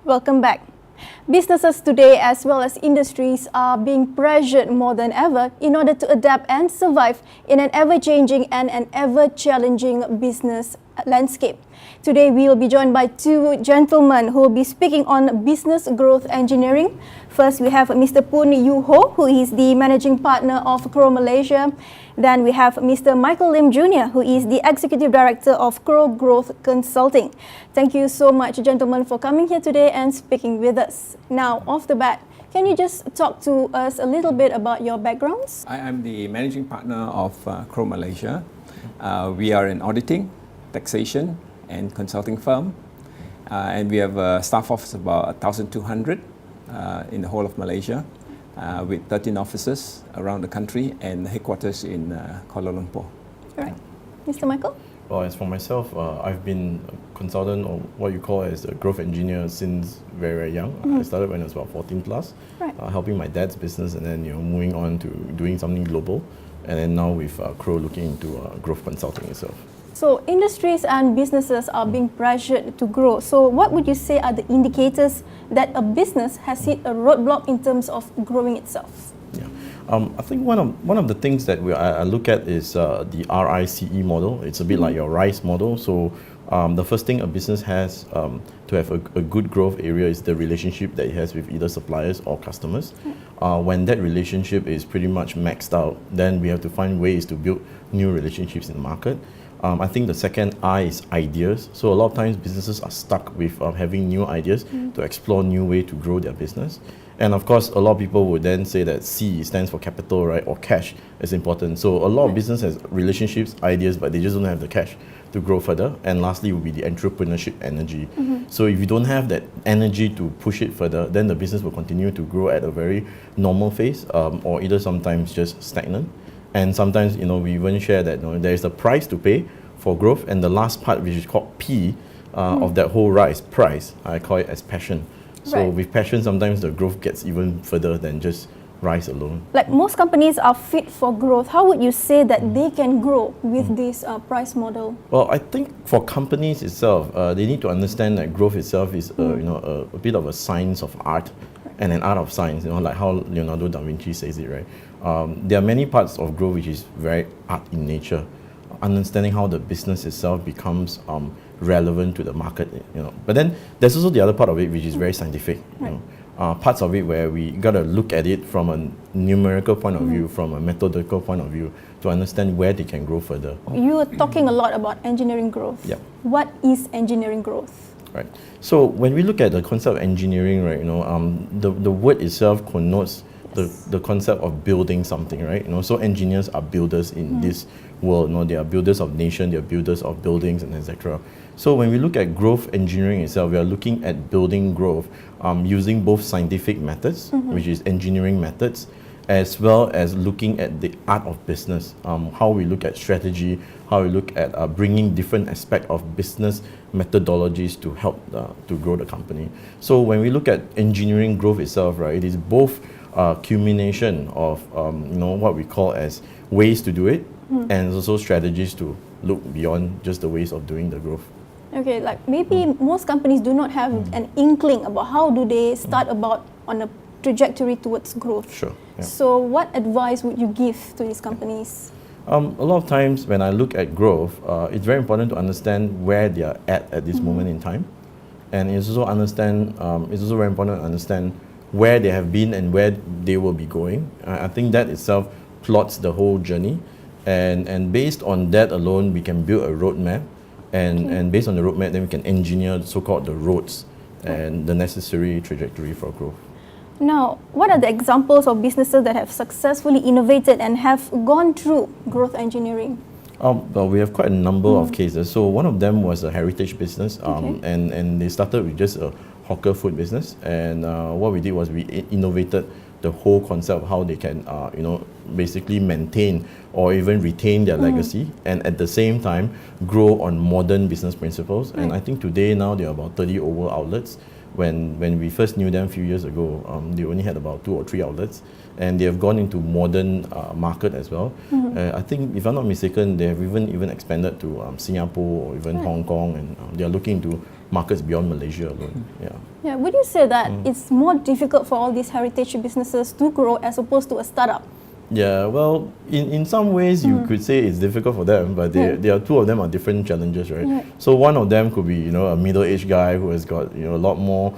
Welcome back. Businesses today, as well as industries, are being pressured more than ever in order to adapt and survive in an ever-changing and an ever-challenging business landscape. Today, we will be joined by two gentlemen who will be speaking on business growth engineering. First, we have Mr. Poon Yew Hoe, who is the managing partner of Crowe Malaysia. Then we have Mr. Micheal Lim Jr., who is the executive director of Crowe Growth Consulting. Thank you so much, gentlemen, for coming here today and speaking with us. Now, off the bat, can you just talk to us a little bit about your backgrounds? I am the managing partner of Crowe Malaysia. We are an auditing, taxation, and consulting firm, and we have a staff of about 1,200 in the whole of Malaysia, with 13 offices around the country and headquarters in Kuala Lumpur. All right. Mr. Micheal? Well, as for myself, I've been a consultant, or what you call as a growth engineer, since very, very young. I started when I was about 14 plus, Right. helping my dad's business, and then moving on to doing something global, and then now with Crowe looking into growth consulting itself. So industries and businesses are being pressured to grow. So what would you say are the indicators that a business has hit a roadblock in terms of growing itself? Yeah, I think one of the things that I look at is the RICE model. It's a bit like your RICE model. So the first thing a business has to have a good growth area is the relationship that it has with either suppliers or customers. When that relationship is pretty much maxed out, then we have to find ways to build new relationships in the market. I think the second I is ideas. So a lot of times businesses are stuck with having new ideas to explore new way to grow their business. And of course, a lot of people would then say that C stands for capital, right? Or cash is important. So a lot of business has relationships, ideas, but they just don't have the cash to grow further. And lastly would be the entrepreneurship energy. So if you don't have that energy to push it further, then the business will continue to grow at a very normal phase, or either sometimes just stagnant. And sometimes, we even share that there is a price to pay for growth, and the last part, which is called P of that whole rise, price, I call it as passion. So with passion, sometimes the growth gets even further than just rise alone. Like most companies are fit for growth. How would you say that they can grow with this price model? Well, I think for companies itself, they need to understand that growth itself is a bit of a science of art and an art of science, like how Leonardo da Vinci says it, right? There are many parts of growth which is very art in nature. Understanding how the business itself becomes relevant to the market, But then there's also the other part of it which is very scientific, parts of it where we got to look at it from a numerical point of view, from a methodical point of view, to understand where they can grow further. You are talking a lot about engineering growth. Yeah. What is engineering growth? Right. So when we look at the concept of engineering, right, the word itself connotes the concept of building something, right? So engineers are builders in this world. They are builders of nation, they are builders of buildings, and etc. So when we look at growth engineering itself, we are looking at building growth using both scientific methods, which is engineering methods, as well as looking at the art of business, how we look at strategy, how we look at bringing different aspects of business methodologies to help to grow the company. So when we look at engineering growth itself, right, it is both culmination of what we call as ways to do it, and also strategies to look beyond just the ways of doing the growth. Okay, like maybe most companies do not have an inkling about how do they start about on a trajectory towards growth. Sure. Yeah. So what advice would you give to these companies? A lot of times when I look at growth, it's very important to understand where they are at this moment in time, and it's also very important to understand where they have been and where they will be going. I think that itself plots the whole journey, and based on that alone, we can build a roadmap, and based on the roadmap, then we can engineer so-called the roads and the necessary trajectory for growth. Now, what are the examples of businesses that have successfully innovated and have gone through growth engineering? Well, we have quite a number of cases. So one of them was a heritage business, and they started with just a hawker food business. And what we did was we innovated the whole concept of how they can, basically maintain or even retain their legacy, and at the same time grow on modern business principles. And I think today now there are about 30 over outlets. When we first knew them a few years ago, they only had about 2 or 3 outlets. and they have gone into modern market as well. I think, if I'm not mistaken, they have even expanded to Singapore or even Hong Kong, and they are looking to markets beyond Malaysia alone. Yeah, would you say that it's more difficult for all these heritage businesses to grow as opposed to a startup? Yeah, well, in some ways you could say it's difficult for them, but there are two of them are different challenges, right? So one of them could be, a middle-aged guy who has got, a lot more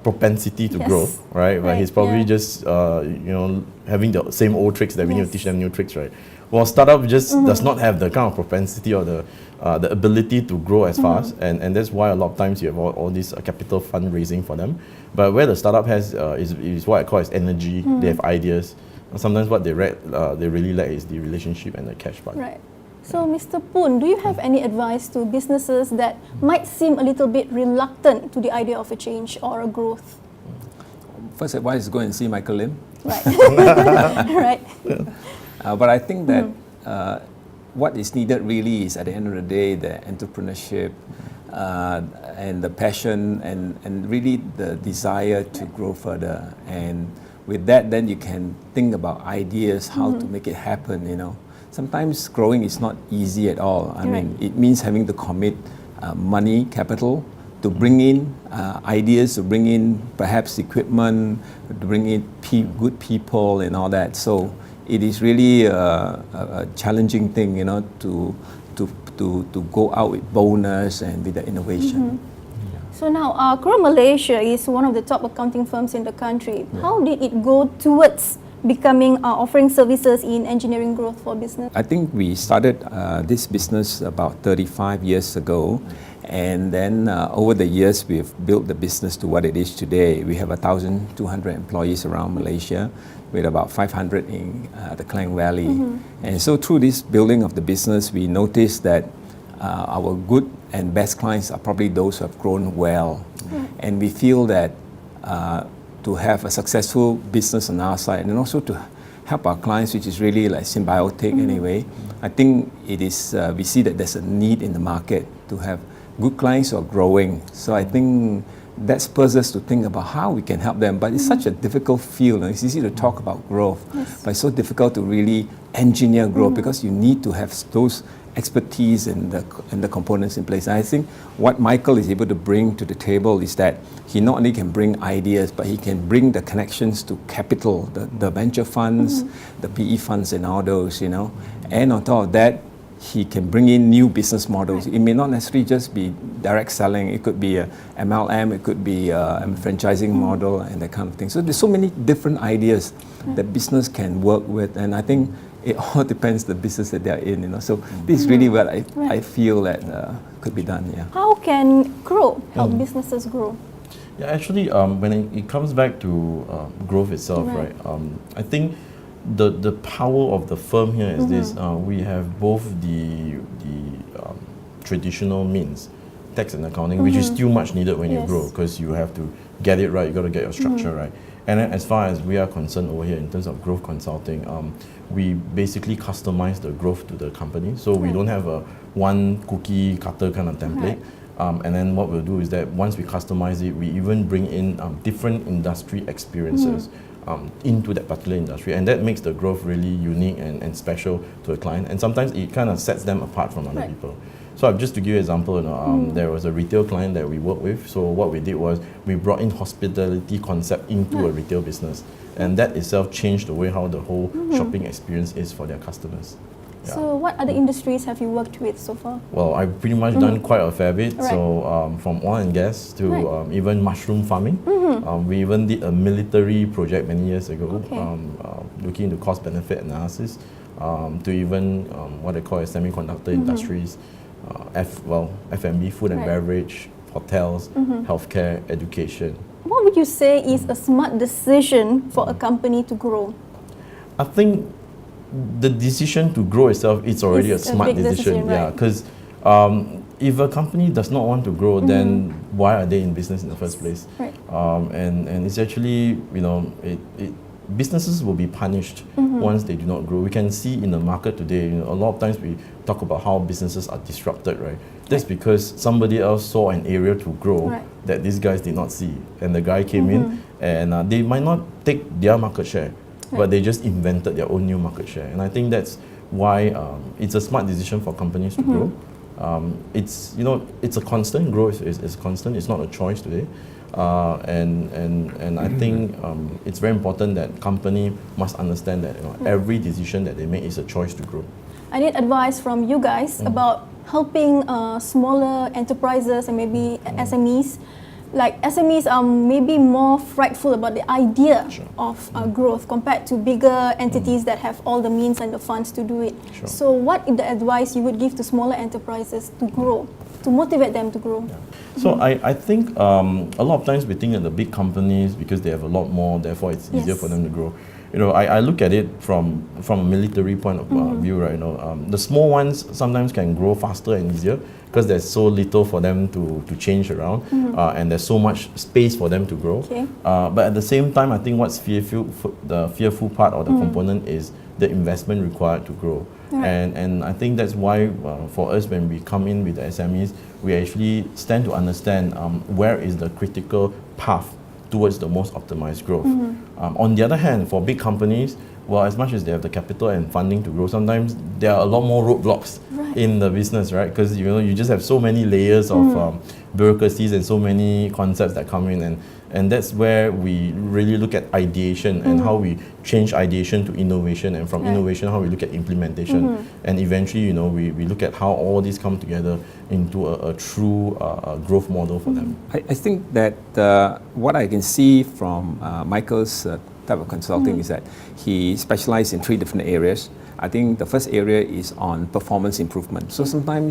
propensity to grow, right? But he's probably just, having the same old tricks that we need to teach them new tricks, right? Well, startup just does not have the kind of propensity or the ability to grow as fast, and that's why a lot of times you have all this capital fundraising for them. But where the startup has is what I call as energy. They have ideas. Sometimes what they really lack is the relationship and the cash part. Right. So, Mr. Poon, do you have any advice to businesses that might seem a little bit reluctant to the idea of a change or a growth? First advice is go and see Micheal Lim. Right. Right. But I think that what is needed really is, at the end of the day, the entrepreneurship and the passion and really the desire to grow further. And with that, then you can think about ideas, how to make it happen, Sometimes growing is not easy at all. I mean, it means having to commit money, capital, to bring in ideas, to bring in perhaps equipment, to bring in good people and all that. So it is really a challenging thing, to go out with boldness and with the innovation. So now, Crowe Malaysia is one of the top accounting firms in the country. How did it go towards becoming offering services in engineering growth for business? I think we started this business about 35 years ago, and then over the years we've built the business to what it is today. We have 1,200 employees around Malaysia, with about 500 in the Klang Valley. And so through this building of the business, we noticed that our good and best clients are probably those who have grown well. And we feel that to have a successful business on our side, and also to help our clients, which is really like symbiotic anyway, I think it is, we see that there's a need in the market to have good clients who are growing. So I think that spurs us to think about how we can help them. But it's such a difficult field. It's easy to talk about growth, but it's so difficult to really engineer growth because you need to have those expertise and the components in place. And I think what Micheal is able to bring to the table is that he not only can bring ideas, but he can bring the connections to capital, the venture funds, the PE funds and all those, And on top of that, he can bring in new business models. It may not necessarily just be direct selling. It could be a MLM, it could be a franchising model and that kind of thing. So there's so many different ideas that business can work with, and I think it all depends the business that they're in. So this is really what I feel that could be done. Yeah. How can Crowe help businesses grow? Yeah, actually, when it comes back to growth itself, right? I think the power of the firm here is this: we have both the traditional means, tax and accounting, which is still much needed when you grow, because you have to get it right. You got to get your structure right. And then as far as we are concerned over here in terms of growth consulting, we basically customize the growth to the company. So we don't have a one cookie cutter kind of template. And then what we'll do is that once we customize it, we even bring in different industry experiences into that particular industry. And that makes the growth really unique and special to a client. And sometimes it kind of sets them apart from other people. So just to give you an example, there was a retail client that we worked with. So what we did was we brought in hospitality concept into a retail business. And that itself changed the way how the whole shopping experience is for their customers. Yeah. So what other industries have you worked with so far? Well, I've pretty much done quite a fair bit. So from oil and gas to even mushroom farming. We even did a military project many years ago, looking into cost-benefit analysis, to even what they call semiconductor industries, F&B, food and beverage, hotels, healthcare, education. What would you say is a smart decision for a company to grow? I think the decision to grow itself is already a smart decision. Yeah, because if a company does not want to grow, then why are they in business in the first place? And it's actually, businesses will be punished once they do not grow. We can see in the market today, a lot of times we talk about how businesses are disrupted, right? That's because somebody else saw an area to grow that these guys did not see. And the guy came in and they might not take their market share, but they just invented their own new market share. And I think that's why it's a smart decision for companies to grow. It's it's a constant growth. It's constant. It's not a choice today. And I think it's very important that company must understand that every decision that they make is a choice to grow. I need advice from you guys about helping smaller enterprises and maybe SMEs. Like SMEs are maybe more frightful about the idea of growth compared to bigger entities that have all the means and the funds to do it. So what is the advice you would give to smaller enterprises to grow, to motivate them to grow? So I think a lot of times we think that the big companies, because they have a lot more, therefore it's easier for them to grow. I look at it from a military point of view, right? The small ones sometimes can grow faster and easier because there's so little for them to change around, and there's so much space for them to grow. But at the same time, I think what's the fearful part or the component is the investment required to grow. And I think that's why for us, when we come in with the SMEs, we actually stand to understand where is the critical path towards the most optimized growth. On the other hand, for big companies, well, as much as they have the capital and funding to grow, sometimes there are a lot more roadblocks in the business, right? Because you just have so many layers of bureaucracies and so many concepts that come in, and that's where we really look at ideation and how we change ideation to innovation, and from innovation how we look at implementation, and eventually we look at how all these come together into a true growth model for them. I think that what I can see from Michael's type of consulting is that he specialized in 3 different areas. I think the first area is on performance improvement. So sometimes